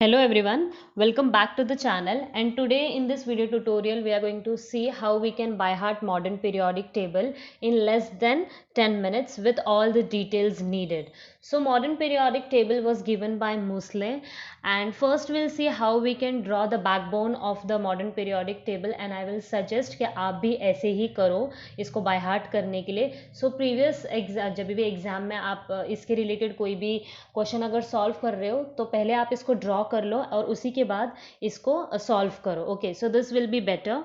Hello everyone, welcome back to the channel, and today in this video tutorial we are going to see how we can by heart modern periodic table in less than 10 minutes with all the details needed. So modern periodic table was given by Mosley, and first we'll see how we can draw the backbone of the modern periodic table, and I will suggest कि आप भी ऐसे ही करो इसको by heart करने के लिए. So previous exam जब भी एग्जाम में आप इसके रिलेटेड कोई भी क्वेश्चन अगर सॉल्व कर रहे हो तो पहले आप इसको ड्रॉ कर लो और उसी के बाद इसको सॉल्व करो. Okay, so this will be better.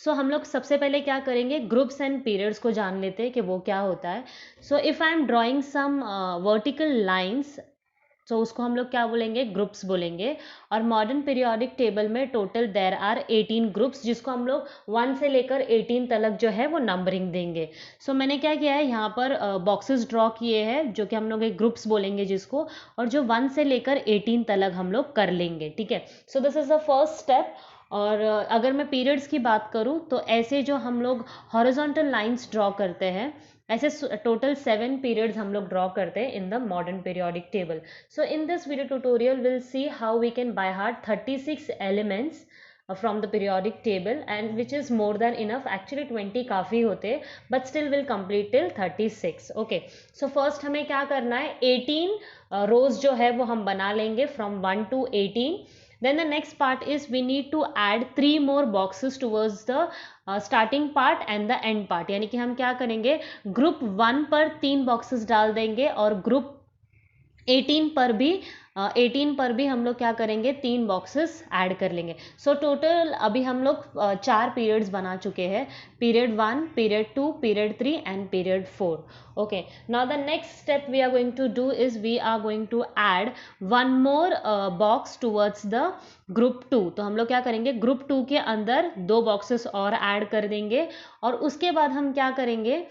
So हम लोग सबसे पहले क्या करेंगे, ग्रुप्स एंड पीरियड्स को जान लेते हैं कि वो क्या होता है. So if I am drawing some vertical lines, तो उसको हम लोग क्या बोलेंगे, ग्रुप्स बोलेंगे. और मॉडर्न पीरियोडिक टेबल में टोटल देर आर 18 ग्रुप्स, जिसको हम लोग 1 से लेकर 18 तक जो है वो नंबरिंग देंगे. सो मैंने क्या किया है, यहाँ पर बॉक्सेस ड्रॉ किए हैं जो कि हम लोग एक ग्रुप्स बोलेंगे जिसको, और जो 1 से लेकर 18 तक हम लोग कर लेंगे. ठीक है, so this is the first step. और अगर मैं पीरियड्स की बात करूँ तो ऐसे जो हम लोग हॉरिजॉन्टल लाइंस ड्रॉ करते हैं, ऐसे टोटल 7 पीरियड्स हम लोग ड्रॉ करते हैं in the modern periodic table. So in this video tutorial we'll see how we can by heart 36 elements from the periodic table, and which is more than enough. Actually 20 काफ़ी होते, but still will complete till 36. Okay, so first हमें क्या करना है, 18 rows जो है वो हम बना लेंगे from 1 to 18. Then the next part is we need to add 3 more boxes towards the starting part and the end part. यानी कि हम क्या करेंगे, ग्रुप 1 पर 3 बॉक्सेस डाल देंगे और ग्रुप 18 पर भी हम लोग क्या करेंगे, 3 बॉक्सेस ऐड कर लेंगे. सो टोटल अभी हम लोग 4 पीरियड्स बना चुके हैं, period 1, period 2, period 3 and period 4. Okay, now the next step we are going to do is we are going to add one more box towards the group 2. तो हम लोग क्या करेंगे, ग्रुप 2 के अंदर 2 बॉक्सेस और ऐड कर देंगे, और उसके बाद हम क्या करेंगे,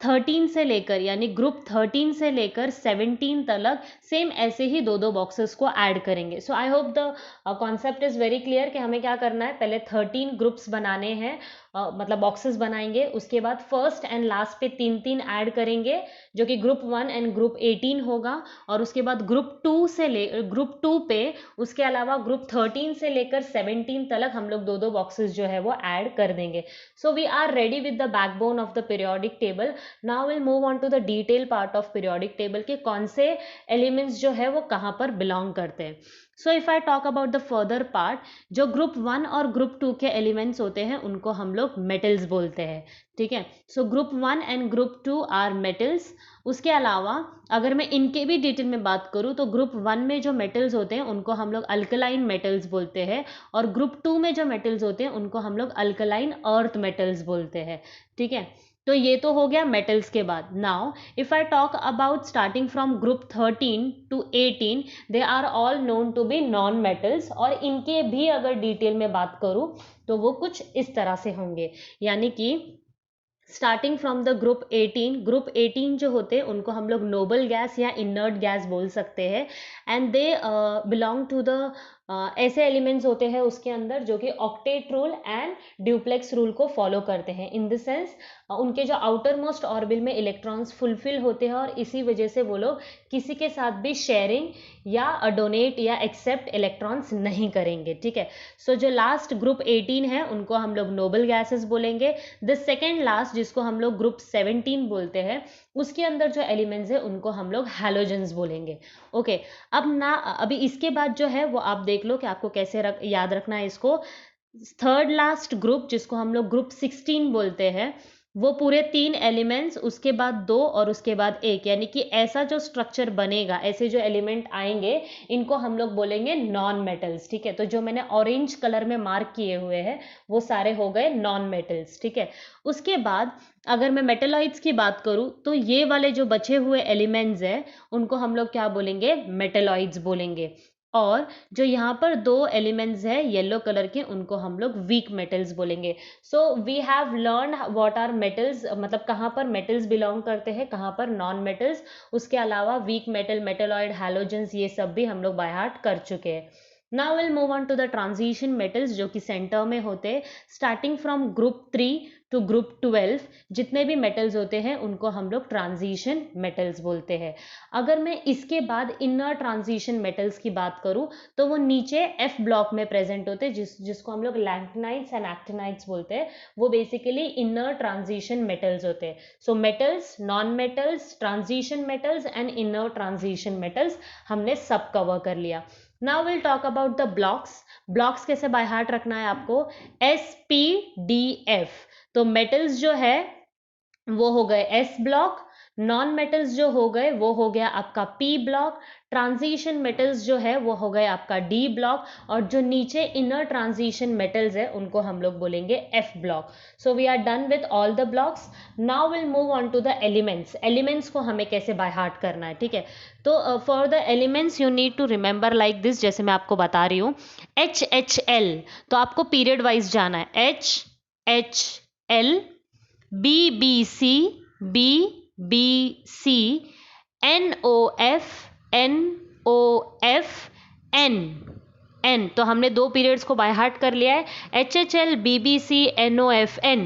13 से लेकर यानी ग्रुप 13 से लेकर 17 तक सेम ऐसे ही 2 बॉक्सेस को ऐड करेंगे. So I hope the concept is very clear कि हमें क्या करना है, पहले 13 ग्रुप्स बनाने हैं, मतलब बॉक्सेस बनाएंगे, उसके बाद फर्स्ट एंड लास्ट पे 3 ऐड करेंगे जो कि ग्रुप 1 एंड ग्रुप 18 होगा, और उसके बाद ग्रुप 2 पे उसके अलावा ग्रुप 13 से लेकर 17 तक हम लोग 2 बॉक्सेस जो है वो ऐड कर देंगे. So we are ready with the backbone of the periodic table. Now will move on to the detail part of periodic table के कौन से एलिमेंट्स जो है वो कहाँ पर बिलोंग करते हैं. सो if I talk about the further part, जो ग्रुप 1 और ग्रुप 2 के एलिमेंट्स होते हैं उनको हम लोग मेटल्स बोलते हैं. ठीक है, so group 1 and group 2 are metals. उसके अलावा अगर मैं इनके भी डिटेल में बात करूं तो ग्रुप 1 में जो मेटल्स होते हैं उनको हम लोग अल्कलाइन मेटल्स बोलते हैं, और ग्रुप 2 में जो मेटल्स होते हैं उनको हम लोग अल्कलाइन अर्थ मेटल्स बोलते हैं. ठीक है, तो ये तो हो गया मेटल्स के बाद. Now if I talk about starting from group 13 to 18, they are all known to be non metals, और इनके भी अगर डिटेल में बात करूं तो वो कुछ इस तरह से होंगे. यानी कि स्टार्टिंग फ्रॉम द ग्रुप 18 जो होते हैं उनको हम लोग नोबल गैस या इनर्ट गैस बोल सकते हैं, and they belong to the ऐसे एलिमेंट्स होते हैं उसके अंदर जो कि octet rule and duplex rule को फॉलो करते हैं. इन द सेंस उनके जो आउटर मोस्ट ऑर्बिट में इलेक्ट्रॉन्स फुलफिल होते हैं, और इसी वजह से वो लोग किसी के साथ भी शेयरिंग या डोनेट या एक्सेप्ट इलेक्ट्रॉन्स नहीं करेंगे. ठीक है, सो जो लास्ट ग्रुप 18 है उनको हम लोग नोबल गैसेस बोलेंगे. द सेकेंड लास्ट जिसको हम लोग ग्रुप 17 बोलते हैं, उसके अंदर जो एलिमेंट्स है उनको हम लोग हैलोजेंस बोलेंगे. ओके, अभी इसके बाद जो है वो आप देख लो कि आपको कैसे याद रखना है इसको. थर्ड लास्ट ग्रुप जिसको हम लोग ग्रुप 16 बोलते हैं, वो पूरे 3 एलिमेंट्स, उसके बाद 2 और उसके बाद 1, यानी कि ऐसा जो स्ट्रक्चर बनेगा, ऐसे जो एलिमेंट आएंगे इनको हम लोग बोलेंगे नॉन मेटल्स. ठीक है, तो जो मैंने ऑरेंज कलर में मार्क किए हुए हैं वो सारे हो गए नॉन मेटल्स. ठीक है, उसके बाद अगर मैं मेटेलॉइड्स की बात करूं तो ये वाले जो बचे हुए एलिमेंट्स हैं उनको हम लोग क्या बोलेंगे, मेटेलॉइड्स बोलेंगे. और जो यहाँ पर 2 एलिमेंट्स है येलो कलर के उनको हम लोग वीक मेटल्स बोलेंगे. So we have learn what are metals, मतलब कहाँ पर मेटल्स बिलोंग करते हैं, कहाँ पर नॉन मेटल्स. उसके अलावा वीक मेटल, मेटेलॉइड, हैलोजेंस, ये सब भी हम लोग बाय हार्ट कर चुके हैं. Now will move on to the transition metals जो कि सेंटर में होते हैं. Starting from group 3 to group 12 जितने भी मेटल्स होते हैं उनको हम लोग ट्रांजिशन मेटल्स बोलते हैं. अगर मैं इसके बाद इनर ट्रांजिशन मेटल्स की बात करूं तो वो नीचे एफ ब्लॉक में प्रेजेंट होते हैं जिसको हम लोग लैंक्टनाइट्स एंड एक्टिनाइट्स बोलते हैं. वो बेसिकली इनर ट्रांजिशन मेटल्स होते हैं. So metals, non metals, transition metals and inner transition metals हमने सब कवर कर लिया. Now will talk about the blocks. Blocks कैसे बाय हार्ट रखना है आपको? SPDF. तो मेटल्स जो है वो हो गए S ब्लॉक, नॉन मेटल्स जो हो गए वो हो गया आपका P ब्लॉक, ट्रांजिशन मेटल्स जो है वो हो गए आपका D ब्लॉक, और जो नीचे इनर ट्रांजिशन मेटल्स है उनको हम लोग बोलेंगे F block. So we are done with all the blocks. Now will move on to the elements. Elements को हमें कैसे बाय हार्ट करना है, ठीक है. तो for the elements you need to remember like this. जैसे मैं आपको बता रही हूँ HHL, तो आपको पीरियड वाइज जाना है. HHL, BBC, BBC, NOF, NOF, N. तो हमने दो पीरियड्स को बाय हार्ट कर लिया है. HHL, BBC, NOF, N.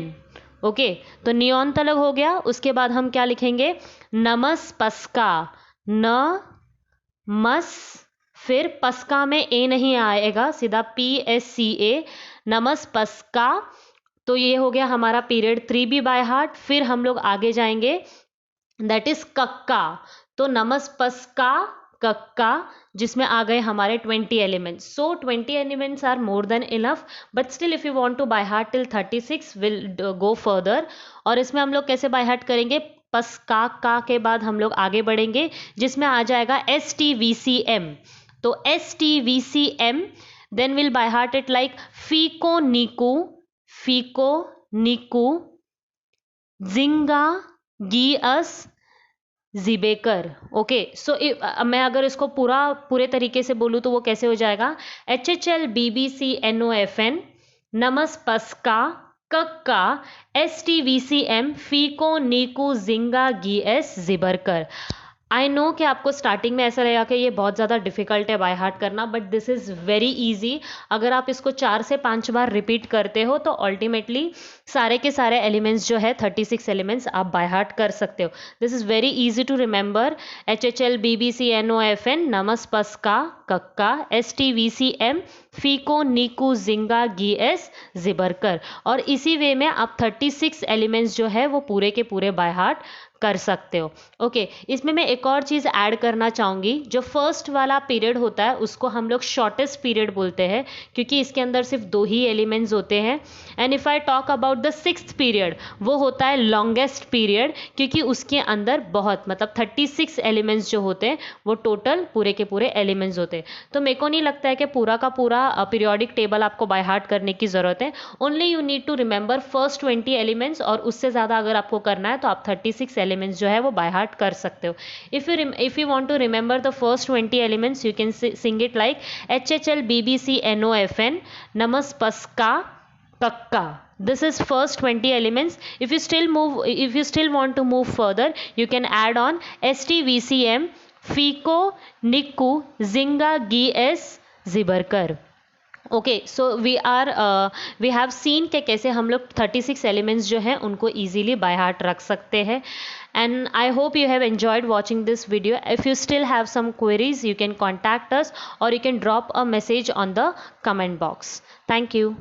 Okay, तो नियॉन तलग हो गया. उसके बाद हम क्या लिखेंगे? नमस पस्का. न मस, फिर पस्का में ए नहीं आएगा, सीधा PSCA, नमस पस्का. तो ये हो गया हमारा पीरियड 3 भी बाय हार्ट. फिर हम लोग आगे जाएंगे, दैट इज कक्का. तो नमस पस्का कक्का, जिसमें आ गए हमारे 20 elements. So 20 elements are more than enough, but still if you want to by heart till 36 will go further. और इसमें हम लोग कैसे बाय हार्ट करेंगे? पस्का का के बाद हम लोग आगे बढ़ेंगे जिसमें आ जाएगा STVCM. तो STVCM, then will by heart it like फीको निकू, फीको निकू, जिंगा गीअस जिबेकर. ओके, सो मैं अगर इसको पूरे तरीके से बोलूँ तो वो कैसे हो जाएगा? HHL, BBC, NOFN, नमस पस्का कक्का, STVCM, फीको नीकू जिंगा गीएस जिबरकर. आई नो कि आपको स्टार्टिंग में ऐसा लगेगा कि ये बहुत ज़्यादा डिफिकल्ट है बाय हार्ट करना, but this is very easy. अगर आप इसको 4 से 5 बार रिपीट करते हो तो अल्टीमेटली सारे के सारे एलिमेंट्स जो है 36 एलिमेंट्स आप बाय हार्ट कर सकते हो. This is very easy to remember. HHL, BBC, NOFN, नमस पस्का कक्का, STVCM, फीको नीकू जिंगा गीएस जिबरकर. और इसी वे में आप 36 एलिमेंट्स जो है वो पूरे के पूरे बाय हार्ट कर सकते हो. ओके, इसमें मैं एक और चीज़ ऐड करना चाहूँगी. जो फर्स्ट वाला पीरियड होता है उसको हम लोग शॉर्टेस्ट पीरियड बोलते हैं क्योंकि इसके अंदर सिर्फ 2 ही एलिमेंट्स होते हैं. And if I talk about the sixth period, वो होता है लॉन्गेस्ट पीरियड क्योंकि उसके अंदर बहुत मतलब 36 एलिमेंट्स जो होते हैं वो टोटल पूरे के पूरे एलिमेंट्स होते हैं. तो मेरे को नहीं लगता है कि पूरा का पूरा पीरियोडिक टेबल आपको बाय हार्ट करने की ज़रूरत है. Only you need to remember first 20 elements, और उससे ज़्यादा अगर आपको करना है तो आप 36 एलिमेंट्स जो है वो बाय हार्ट कर सकते हो. If you want to remember the first 20 elements you can sing it like HHL, BBC, NOFN, नमस पस्का कक्का. This is first 20 elements. If you still want to move further, you can add on STVCM, फीको निक्कू जिंगा गीएस जिबरकर. Okay, so we have seen कि कैसे हम लोग 36 एलिमेंट्स जो हैं उनको ईजिली बाय हार्ट रख सकते हैं. And I hope you have enjoyed watching this video. If you still have some queries you can contact us or you can drop a message on the comment box. Thank you.